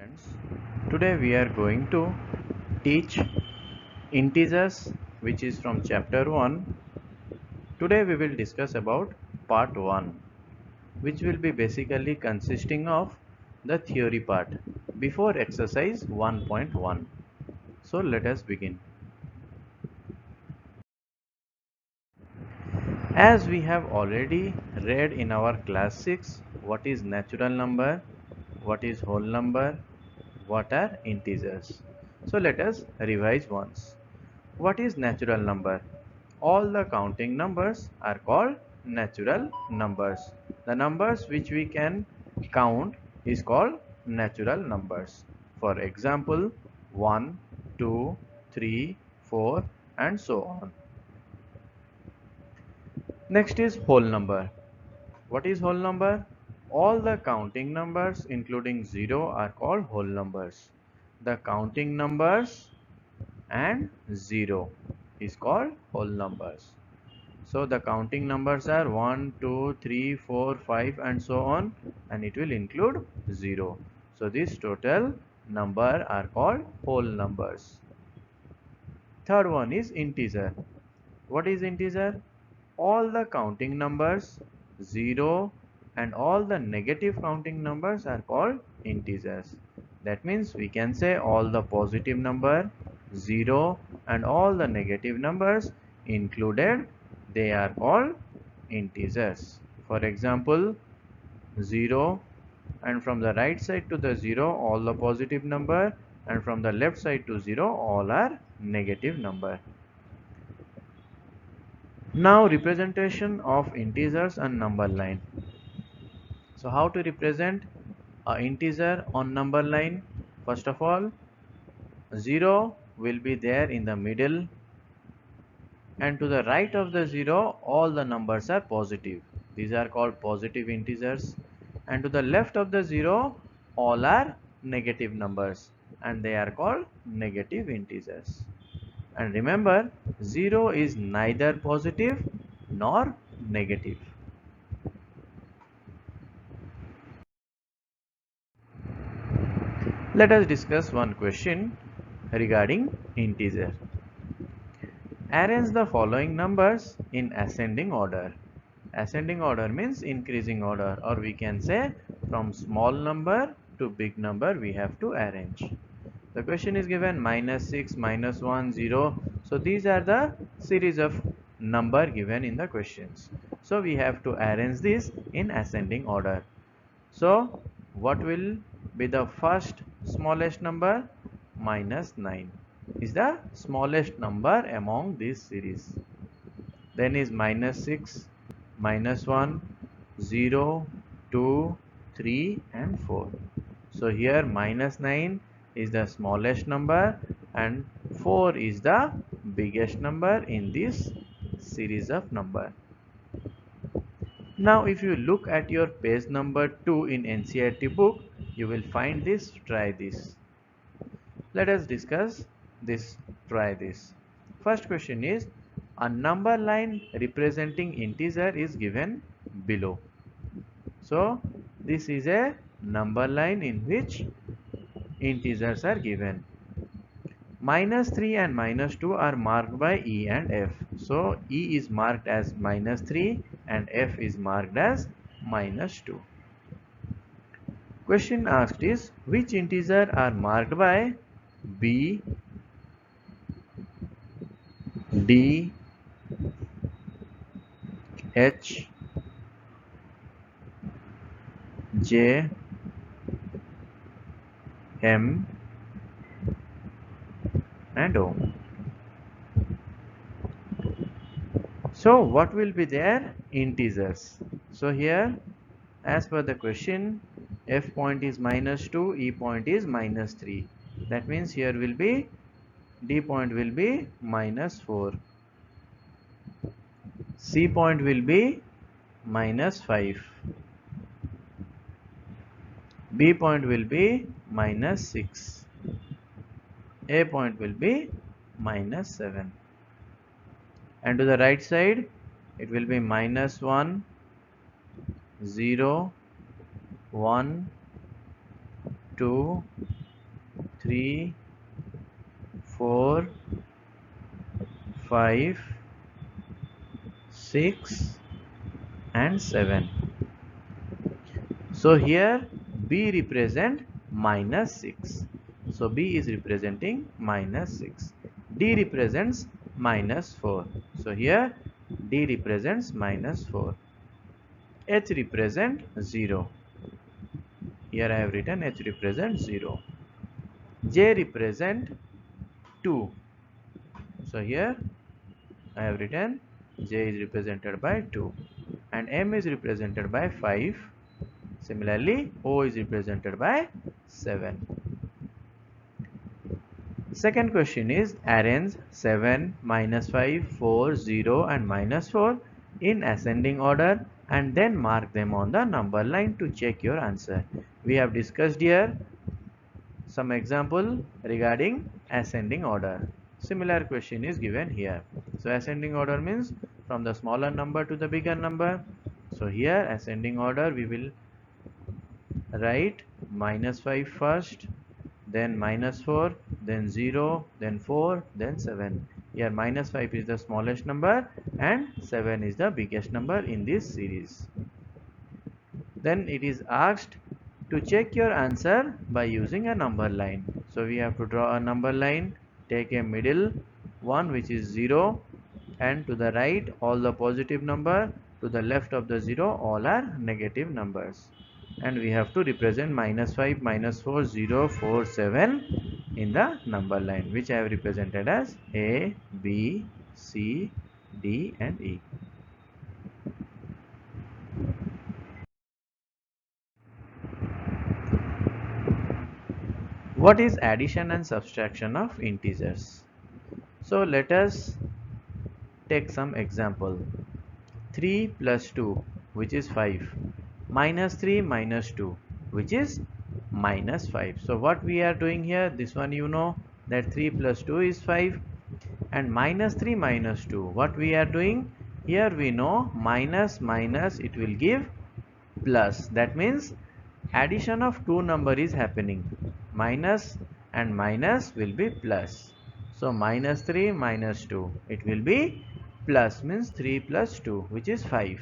Friends, today we are going to teach integers, which is from chapter 1. Today we will discuss about part 1, which will be basically consisting of the theory part before exercise 1.1. So let us begin. As we have already read in our class 6 what is natural number, what is whole number, what are integers. So let us revise once. What is natural number? All the counting numbers are called natural numbers. The numbers which we can count is called natural numbers. For example, 1, 2, 3, 4 and so on. Next is whole number. What is whole number? All the counting numbers including 0 are called whole numbers. The counting numbers and 0 is called whole numbers. So the counting numbers are 1, 2, 3, 4, 5 and so on, and it will include 0. So this total number are called whole numbers. Third one is integer. What is integer? All the counting numbers 0 and all the negative counting numbers are called integers. That means we can say all the positive number 0 and all the negative numbers included, they are called integers. For example, 0, and from the right side to the 0 all the positive number, and from the left side to 0 all are negative number. Now representation of integers and number line. So how to represent a integer on number line? First of all, 0 will be there in the middle, and to the right of the 0 all the numbers are positive. These are called positive integers. And to the left of the 0 all are negative numbers, and they are called negative integers. And remember, 0 is neither positive nor negative. Let us discuss one question regarding integer. Arrange the following numbers in ascending order. Ascending order means increasing order, or we can say from small number to big number we have to arrange. The question is given -6, -1, 0. So these are the series of number given in the questions. So we have to arrange this in ascending order. So what will be the first smallest number? -9 is the smallest number among this series. Then is -6, -1, 0, 2, 3 and 4. So here -9 is the smallest number and 4 is the biggest number in this series of number. Now if you look at your page number 2 in NCERT book, you will find this, try this. Let us discuss this, try this. First question is, a number line representing integer is given below. So this is a number line in which integers are given. -3 and -2 are marked by E and F. So E is marked as -3 and F is marked as -2. Question asked is, which integer are marked by B, D, H, J, M and O. So what will be their integers? So here, as per the question, F point is -2, E point is -3. That means here will be D point will be -4. C point will be -5. B point will be -6. A point will be -7. And to the right side, it will be -1, 0, 1, 2 3, 4, 5, 6 and 7. So here B represent minus 6. So B is representing minus 6. D represents minus 4. So here D represents minus 4. H represent 0. Here I have written H represents 0. J represent 2. So here I have written J is represented by 2 and M is represented by 5. Similarly, O is represented by 7. Second question is arrange 7, minus 5, 4, 0 and minus 4 in ascending order and then mark them on the number line to check your answer. We have discussed here some example regarding ascending order. Similar question is given here. So ascending order means from the smaller number to the bigger number. So here ascending order we will write minus 5 first, then minus 4, then 0, then 4, then 7. Here minus 5 is the smallest number and 7 is the biggest number in this series. Then it is asked to check your answer by using a number line. So we have to draw a number line, take a middle one which is 0 and to the right all the positive number, to the left of the 0 all are negative numbers. And we have to represent minus 5, minus 4, 0, 4, 7 in the number line which I have represented as A, B, C, D and E. What is addition and subtraction of integers? So let us take some example. 3 plus 2 which is 5, minus 3 minus 2 which is minus 5. So what we are doing here, this one you know that 3 plus 2 is 5 and minus 3 minus 2, what we are doing here, we know minus minus it will give plus. That means addition of two number is happening, minus and minus will be plus. So minus 3 minus 2 it will be plus, means 3 plus 2 which is 5,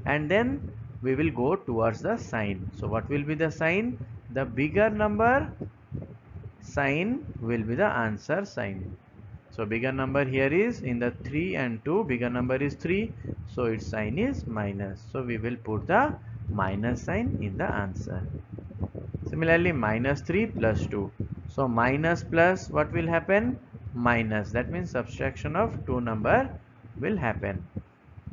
and then we will go towards the sign. So what will be the sign? The bigger number sign will be the answer sign. So bigger number here is in the 3 and 2, bigger number is 3, so its sign is minus. So we will put the minus sign in the answer. Similarly minus 3 plus 2. So minus plus what will happen? Minus. That means subtraction of two number will happen.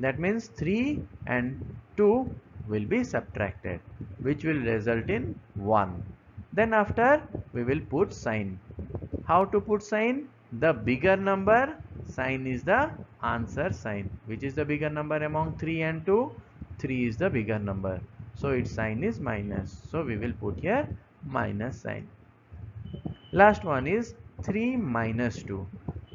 That means 3 and 2 will be subtracted, which will result in 1. Then after we will put sign. How to put sign? The bigger number sign is the answer sign. Which is the bigger number among 3 and 2? 3 is the bigger number. So its sign is minus. So we will put here minus sign. Last one is 3 minus 2.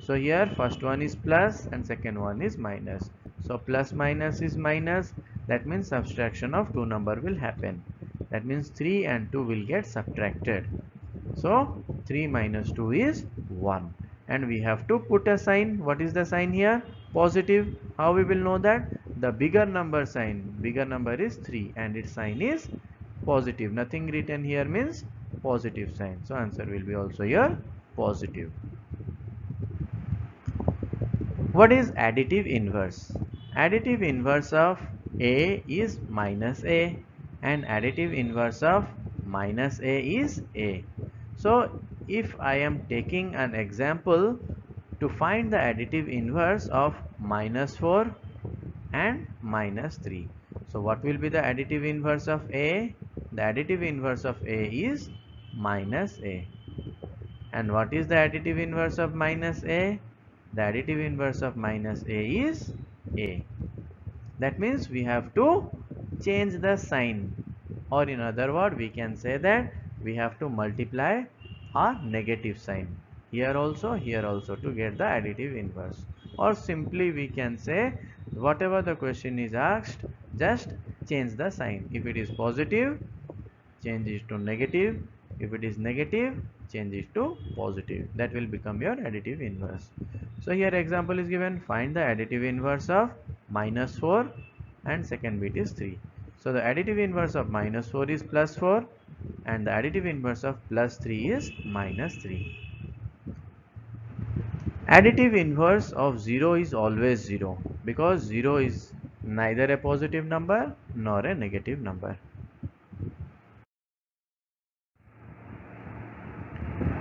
So here first one is plus and second one is minus. So plus minus is minus. That means subtraction of two number will happen. That means 3 and 2 will get subtracted. So 3 minus 2 is 1. And we have to put a sign. What is the sign here? Positive. How we will know that? The bigger number sign. Bigger number is 3 and its sign is positive. Nothing written here means positive sign. So answer will be also here positive. What is additive inverse? Additive inverse of A is minus A and additive inverse of minus A is A. So if I am taking an example to find the additive inverse of minus 4 and minus 3. So what will be the additive inverse of A? The additive inverse of A is minus A. And what is the additive inverse of minus A? The additive inverse of minus A is A. That means we have to change the sign, or in other word we can say that we have to multiply a negative sign here also to get the additive inverse, or simply we can say whatever the question is asked, just change the sign. If it is positive, change it to negative. If it is negative, change it to positive. That will become your additive inverse. So here example is given. Find the additive inverse of minus 4 and second bit is 3. So the additive inverse of minus 4 is plus 4 and the additive inverse of plus 3 is minus 3. Additive inverse of 0 is always 0 because 0 is neither a positive number nor a negative number.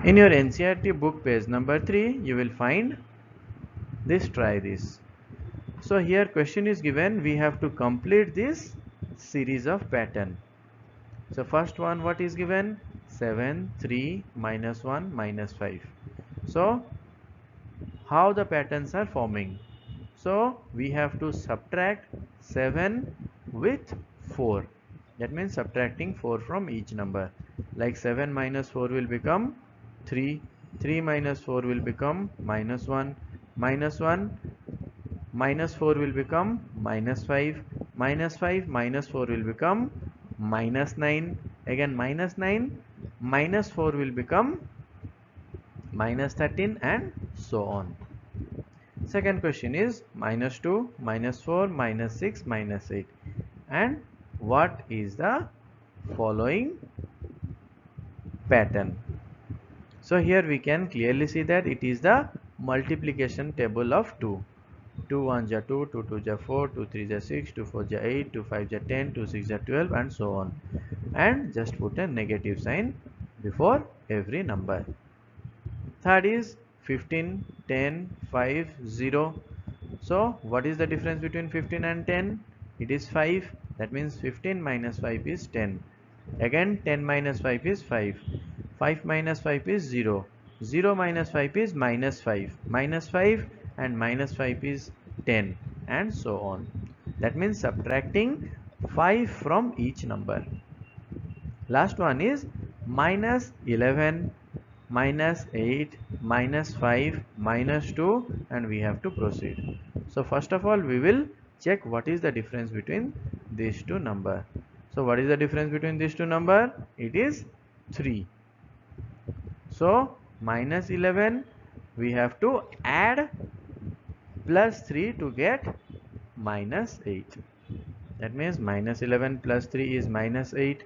In your NCERT book page number 3, you will find this. Try this. So here question is given, we have to complete this series of pattern. So first one, what is given? 7, 3, minus 1, minus 5. So how the patterns are forming? So we have to subtract 7 with 4. That means subtracting 4 from each number. Like 7 minus 4 will become 3. 3 minus 4 will become minus 1. Minus 1 minus 4 will become minus 5. Minus 5 minus 4 will become minus 9. Again minus 9 minus 4 will become minus 13 and so on. Second question is minus 2, minus 4, minus 6, minus 8. And what is the following pattern? So here we can clearly see that it is the multiplication table of 2. 2 1 ja 2, 2 2 ja 4, 2 3 ja 6, 2 4 ja 8, 2 5 ja 10, 2 6 ja 12 and so on. And just put a negative sign before every number. Third is 15, 10, 5, 0. So what is the difference between 15 and 10? It is 5. That means 15 minus 5 is 10. Again 10 minus 5 is 5. 5 minus 5 is 0. 0 minus 5 is minus 5. Minus 5 and minus 5 is 10 and so on. That means subtracting 5 from each number. Last one is minus 11, minus 8, minus 5, minus 2 and we have to proceed. So first of all we will check what is the difference between these two numbers. So what is the difference between these two numbers? It is 3. So minus 11 we have to add plus 3 to get minus 8. That means minus 11 plus 3 is minus 8.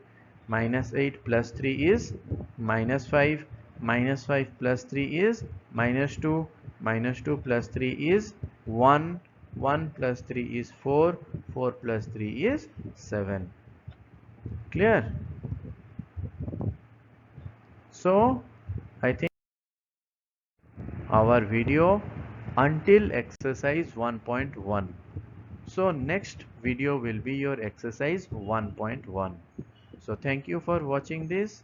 Minus 8 plus 3 is minus 5. Minus 5 plus 3 is minus 2. Minus 2 plus 3 is 1. 1 plus 3 is 4. 4 plus 3 is 7. Clear? So I think our video until exercise 1.1. So next video will be your exercise 1.1. So thank you for watching this.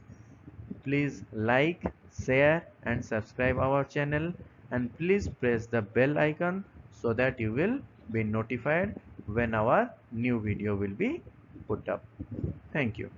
Please like, share and subscribe our channel and please press the bell icon so that you will be notified when our new video will be put up. Thank you.